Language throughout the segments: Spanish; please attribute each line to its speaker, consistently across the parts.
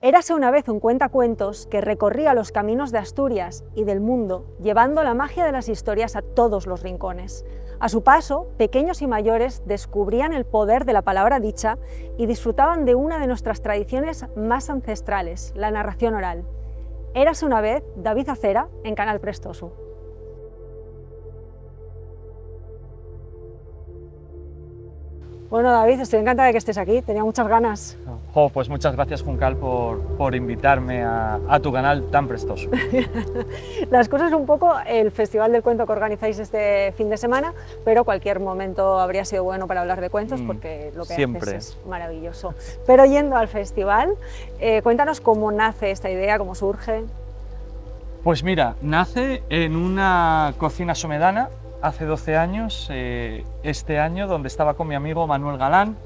Speaker 1: Érase una vez un cuentacuentos que recorría los caminos de Asturias y del mundo, llevando la magia de las historias a todos los rincones. A su paso, pequeños y mayores descubrían el poder de la palabra dicha y disfrutaban de una de nuestras tradiciones más ancestrales, la narración oral. Érase una vez David Acera en Canal Prestoso. Bueno, David, estoy encantada de que estés aquí, tenía muchas ganas.
Speaker 2: Pues muchas gracias, Juncal, por invitarme a tu canal tan prestoso.
Speaker 1: Las cosas un poco, el Festival del Cuento que organizáis este fin de semana, pero cualquier momento habría sido bueno para hablar de cuentos porque lo que
Speaker 2: siempre
Speaker 1: haces es maravilloso. Pero yendo al festival, cuéntanos cómo nace esta idea, cómo surge.
Speaker 2: Pues mira, nace en una cocina somedana hace 12 años, este año, donde estaba con mi amigo Manuel Galán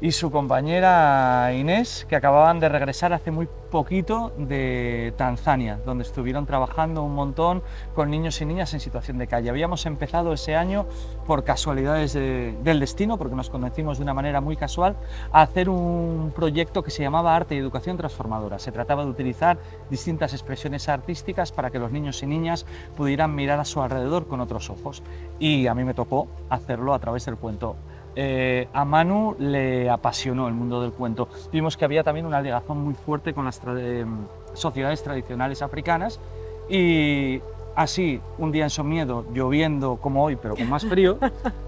Speaker 2: y su compañera Inés, que acababan de regresar hace muy poquito de Tanzania, donde estuvieron trabajando un montón con niños y niñas en situación de calle. Habíamos empezado ese año por casualidades del destino, porque nos conocimos de una manera muy casual, a hacer un proyecto que se llamaba Arte y Educación Transformadora. Se trataba de utilizar distintas expresiones artísticas para que los niños y niñas pudieran mirar a su alrededor con otros ojos. Y a mí me tocó hacerlo a través del cuento. A Manu le apasionó el mundo del cuento. Vimos que había también una ligazón muy fuerte con las sociedades tradicionales africanas y así, un día en Somiedo, lloviendo como hoy, pero con más frío,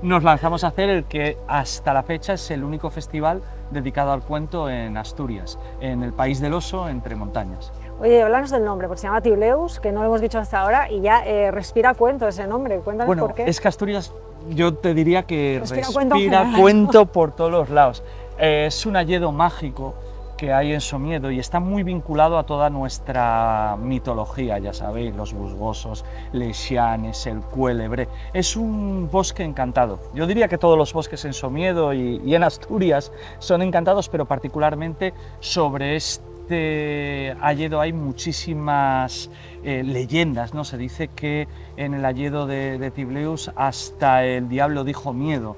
Speaker 2: nos lanzamos a hacer el que hasta la fecha es el único festival dedicado al cuento en Asturias, en el País del Oso, entre montañas.
Speaker 1: Oye, háblanos del nombre, porque se llama Tibleus, que no lo hemos dicho hasta ahora, y ya respira cuento ese nombre. Cuéntanos por qué.
Speaker 2: Es que Asturias, yo te diría que respira
Speaker 1: cuento,
Speaker 2: cuento por todos los lados. Es un alledo mágico que hay en Somiedo y está muy vinculado a toda nuestra mitología, ya sabéis, los busgosos, lexianes, el cuélebre. Es un bosque encantado. Yo diría que todos los bosques en Somiedo y en Asturias son encantados, pero particularmente sobre este alledo hay muchísimas leyendas, ¿no? Se dice que en el alledo de Tibleus hasta el diablo dijo miedo,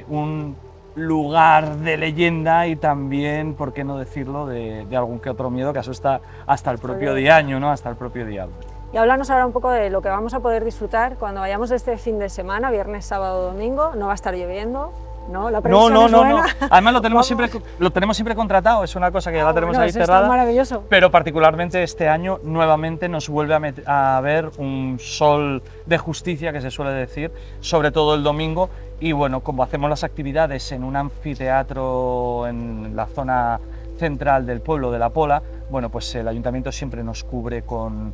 Speaker 2: un lugar de leyenda y también, por qué no decirlo, de algún que otro miedo que asusta hasta el propio diaño, ¿no? Hasta el propio diablo.
Speaker 1: Y háblanos ahora un poco de lo que vamos a poder disfrutar cuando vayamos este fin de semana, viernes, sábado, domingo. No va a estar lloviendo, ¿no? La previsión es buena.
Speaker 2: No. Además lo tenemos siempre contratado, es una cosa que ya la tenemos ahí cerrada.
Speaker 1: Está maravilloso.
Speaker 2: Pero particularmente este año nuevamente nos vuelve a ver un sol de justicia, que se suele decir, sobre todo el domingo. Y bueno, como hacemos las actividades en un anfiteatro en la zona central del pueblo de La Pola, bueno, pues el ayuntamiento siempre nos cubre con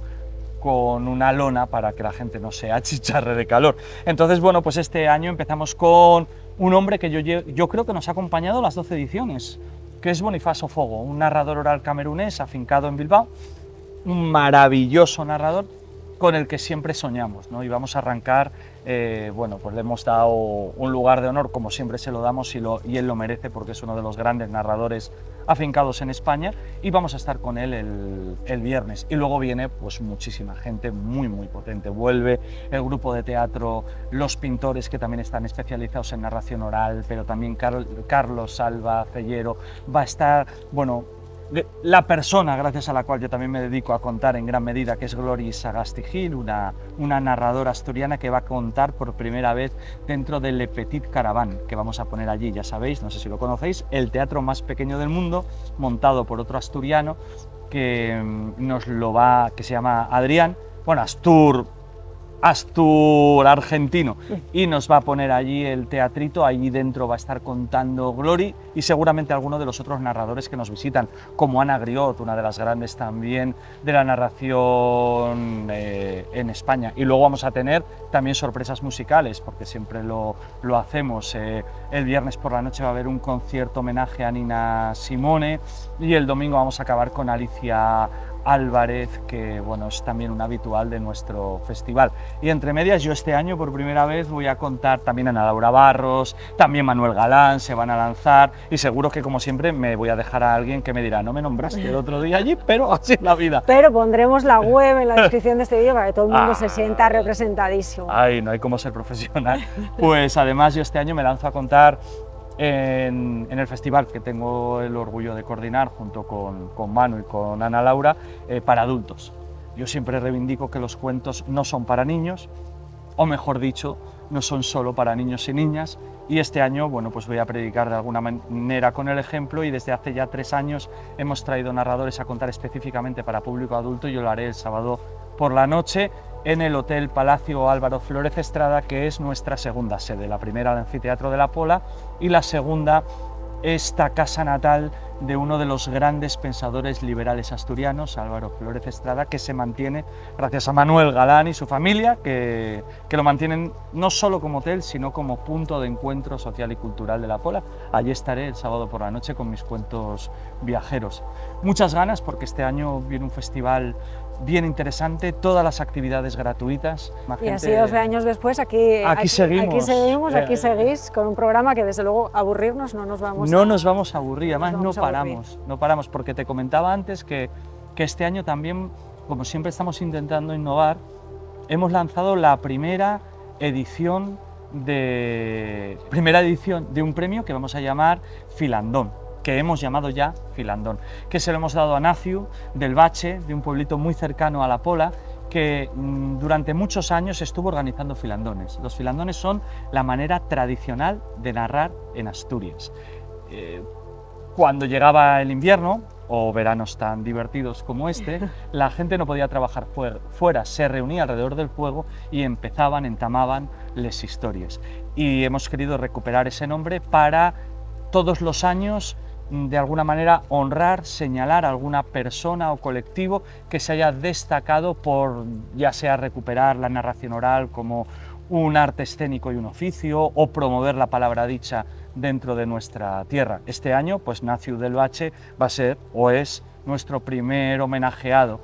Speaker 2: una lona para que la gente no se achicharre de calor. Entonces, bueno, pues este año empezamos con un hombre que yo creo que nos ha acompañado las 12 ediciones, que es Bonifacio Fogo, un narrador oral camerunés afincado en Bilbao, un maravilloso narrador con el que siempre soñamos, ¿no? Y vamos a arrancar, bueno, pues le hemos dado un lugar de honor, como siempre se lo damos, y él lo merece porque es uno de los grandes narradores afincados en España, y vamos a estar con él el viernes. Y luego viene pues muchísima gente muy potente. Vuelve el grupo de teatro Los Pintores, que también están especializados en narración oral, pero también Carlos Alba Cellero va a estar, bueno, la persona gracias a la cual yo también me dedico a contar en gran medida, que es Glory Sagasti Gil, una narradora asturiana que va a contar por primera vez dentro del Le Petit Caravan, que vamos a poner allí, ya sabéis, no sé si lo conocéis, el teatro más pequeño del mundo, montado por otro asturiano que que se llama Adrián, bueno, Astur argentino, y nos va a poner allí el teatrito. Allí dentro va a estar contando Glory y seguramente alguno de los otros narradores que nos visitan, como Ana Griot, una de las grandes también de la narración en España. Y luego vamos a tener también sorpresas musicales, porque siempre lo hacemos. El viernes por la noche va a haber un concierto homenaje a Nina Simone y el domingo vamos a acabar con Alicia Álvarez, que bueno, es también un habitual de nuestro festival. Y entre medias, yo este año por primera vez voy a contar también a Ana Laura Barros, también Manuel Galán se van a lanzar, y seguro que como siempre me voy a dejar a alguien que me dirá, no me nombraste el otro día allí, pero así es la vida.
Speaker 1: Pero pondremos la web en la descripción de este vídeo para que todo el mundo se sienta representadísimo.
Speaker 2: Ay, no hay como ser profesional. Pues además yo este año me lanzo a contar en el festival que tengo el orgullo de coordinar junto con Manu y con Ana Laura, para adultos. Yo siempre reivindico que los cuentos no son para niños, o mejor dicho, no son solo para niños y niñas, y este año, bueno, pues voy a predicar de alguna manera con el ejemplo, y desde hace ya 3 años hemos traído narradores a contar específicamente para público adulto. Yo lo haré el sábado por la noche en el Hotel Palacio Álvaro Flórez Estrada, que es nuestra segunda sede, la primera el Anfiteatro de la Pola y la segunda esta casa natal de uno de los grandes pensadores liberales asturianos, Álvaro Flórez Estrada, que se mantiene gracias a Manuel Galán y su familia, que lo mantienen no solo como hotel, sino como punto de encuentro social y cultural de la Pola. Allí estaré el sábado por la noche con mis cuentos viajeros. Muchas ganas, porque este año viene un festival bien interesante, todas las actividades gratuitas.
Speaker 1: Y así 12 años después, aquí seguimos, aquí seguís, con un programa que desde luego aburrirnos no nos vamos
Speaker 2: nos vamos a aburrir, además no paramos, porque te comentaba antes que este año también, como siempre estamos intentando innovar, hemos lanzado la primera edición de un premio que vamos a llamar Filandón, que hemos llamado ya Filandón, que se lo hemos dado a Naciu del Bache, de un pueblito muy cercano a la Pola, que durante muchos años estuvo organizando filandones. Los filandones son la manera tradicional de narrar en Asturias. Cuando llegaba el invierno, o veranos tan divertidos como este, la gente no podía trabajar fuera, se reunía alrededor del fuego y entamaban les historias. Y hemos querido recuperar ese nombre para todos los años, de alguna manera, honrar, señalar a alguna persona o colectivo que se haya destacado por, ya sea recuperar la narración oral como un arte escénico y un oficio, o promover la palabra dicha dentro de nuestra tierra. Este año, pues Naciu del Bache va a ser, o es, nuestro primer homenajeado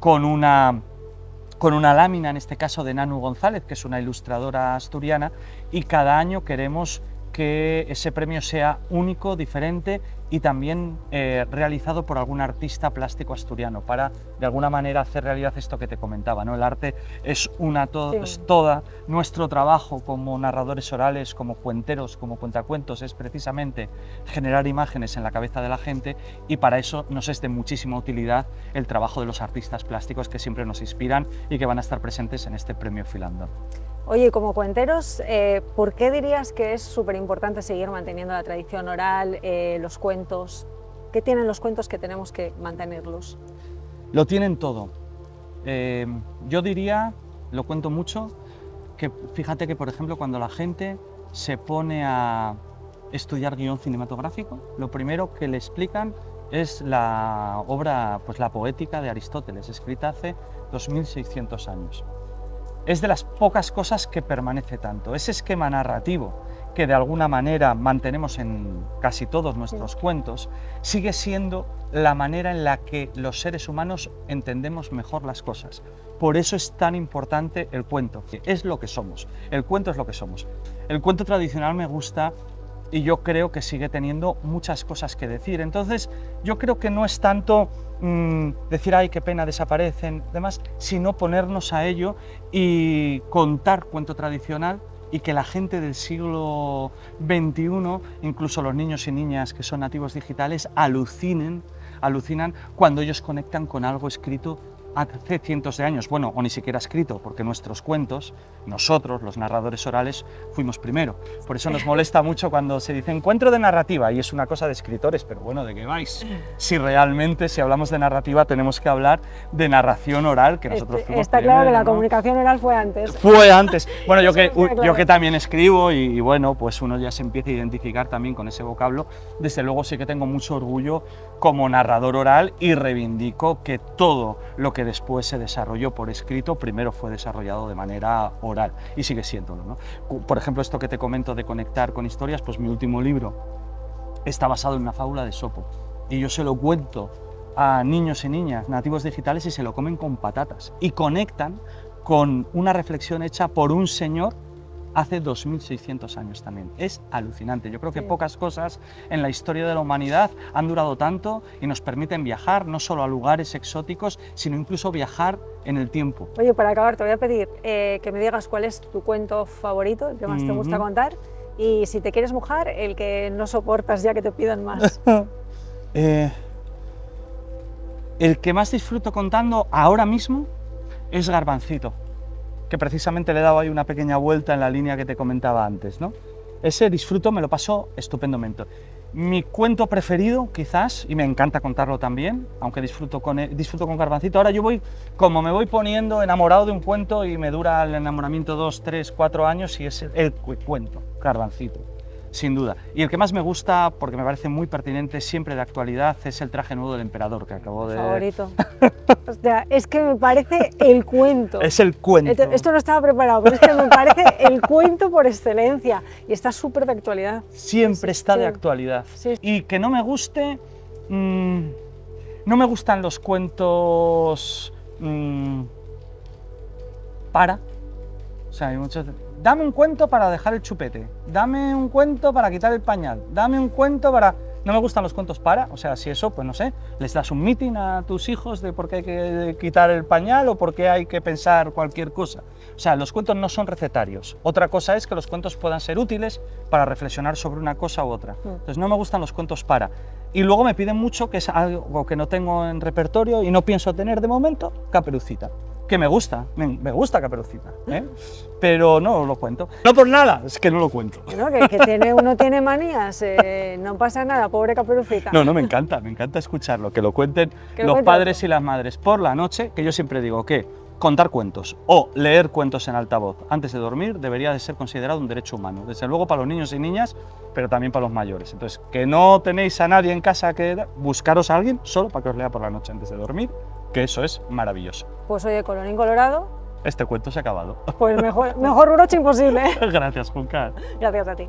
Speaker 2: con una lámina, en este caso de Nanu González, que es una ilustradora asturiana, y cada año queremos que ese premio sea único, diferente y también realizado por algún artista plástico asturiano, para de alguna manera hacer realidad esto que te comentaba, ¿no? El arte es todo nuestro trabajo como narradores orales, como cuenteros, como cuentacuentos, es precisamente generar imágenes en la cabeza de la gente, y para eso nos es de muchísima utilidad el trabajo de los artistas plásticos que siempre nos inspiran y que van a estar presentes en este premio Filandón.
Speaker 1: Oye, como cuenteros, ¿por qué dirías que es súper importante seguir manteniendo la tradición oral, los cuentos? ¿Qué tienen los cuentos que tenemos que mantenerlos?
Speaker 2: Lo tienen todo. Yo diría, lo cuento mucho, que fíjate que, por ejemplo, cuando la gente se pone a estudiar guión cinematográfico, lo primero que le explican es la obra, pues la Poética de Aristóteles, escrita hace 2600 años. Es de las pocas cosas que permanece tanto. Ese esquema narrativo que de alguna manera mantenemos en casi todos nuestros cuentos, sigue siendo la manera en la que los seres humanos entendemos mejor las cosas. Por eso es tan importante el cuento, que es lo que somos. El cuento es lo que somos. El cuento tradicional me gusta, y yo creo que sigue teniendo muchas cosas que decir. Entonces, yo creo que no es tanto decir, ay, qué pena, desaparecen, demás, sino ponernos a ello y contar cuento tradicional, y que la gente del siglo XXI, incluso los niños y niñas que son nativos digitales, alucinan cuando ellos conectan con algo escrito hace cientos de años, bueno, o ni siquiera escrito, porque nuestros cuentos, nosotros, los narradores orales, fuimos primero. Por eso nos molesta mucho cuando se dice encuentro de narrativa, y es una cosa de escritores, pero bueno, ¿de qué vais? Si realmente, si hablamos de narrativa, tenemos que hablar de narración oral, que nosotros fuimos
Speaker 1: Está
Speaker 2: primero,
Speaker 1: claro que la
Speaker 2: ¿no?
Speaker 1: comunicación oral fue antes.
Speaker 2: Fue antes. Bueno, yo que también escribo, y bueno, pues uno ya se empieza a identificar también con ese vocablo. Desde luego sí que tengo mucho orgullo como narrador oral, y reivindico que todo lo que después se desarrolló por escrito, primero fue desarrollado de manera oral, y sigue siéndolo, ¿no? Por ejemplo, esto que te comento de conectar con historias, pues mi último libro está basado en una fábula de Esopo, y yo se lo cuento a niños y niñas nativos digitales y se lo comen con patatas, y conectan con una reflexión hecha por un señor hace 2600 años también. Es alucinante. Yo creo que pocas cosas en la historia de la humanidad han durado tanto y nos permiten viajar no solo a lugares exóticos, sino incluso viajar en el tiempo.
Speaker 1: Oye, para acabar te voy a pedir que me digas cuál es tu cuento favorito, el que más te gusta contar, Y si te quieres mojar, el que no soportas ya que te pidan más.
Speaker 2: El que más disfruto contando ahora mismo es Garbancito, que precisamente le he dado ahí una pequeña vuelta en la línea que te comentaba antes, ¿no? Ese disfruto, me lo paso estupendamente. Mi cuento preferido, quizás, y me encanta contarlo también, aunque disfruto con Garbancito. Ahora yo como me voy poniendo enamorado de un cuento y me dura el enamoramiento 2, 3, 4 años y es el cuento, Garbancito, sin duda. Y el que más me gusta, porque me parece muy pertinente, siempre de actualidad, es El traje nuevo del emperador, que acabo de...
Speaker 1: Favorito. O sea, es que me parece el cuento.
Speaker 2: Es el cuento.
Speaker 1: Esto no estaba preparado, pero es que me parece el cuento por excelencia y está súper de actualidad.
Speaker 2: Siempre está
Speaker 1: sí.
Speaker 2: de actualidad.
Speaker 1: Sí.
Speaker 2: Y que no me guste, no me gustan los cuentos o sea, hay muchos... Dame un cuento para dejar el chupete, dame un cuento para quitar el pañal, dame un cuento para... No me gustan los cuentos para, o sea, si eso, pues no sé, les das un meeting a tus hijos de por qué hay que quitar el pañal o por qué hay que pensar cualquier cosa. O sea, los cuentos no son recetarios. Otra cosa es que los cuentos puedan ser útiles para reflexionar sobre una cosa u otra. Entonces no me gustan los cuentos para. Y luego me piden mucho, que es algo que no tengo en repertorio y no pienso tener de momento, Caperucita. Que me gusta Caperucita, ¿eh? Pero no lo cuento. No por nada, es que no lo cuento.
Speaker 1: Bueno, que uno tiene manías, no pasa nada, pobre Caperucita.
Speaker 2: No, me encanta escucharlo, que lo cuenten los padres y las madres por la noche, que yo siempre digo que contar cuentos o leer cuentos en altavoz antes de dormir debería de ser considerado un derecho humano, desde luego para los niños y niñas, pero también para los mayores. Entonces, que no tenéis a nadie en casa, buscaros a alguien solo para que os lea por la noche antes de dormir, que eso es maravilloso.
Speaker 1: Pues oye, colorín colorado,
Speaker 2: este cuento se ha acabado.
Speaker 1: Pues mejor broche imposible.
Speaker 2: Gracias, Juncar.
Speaker 1: Gracias a ti.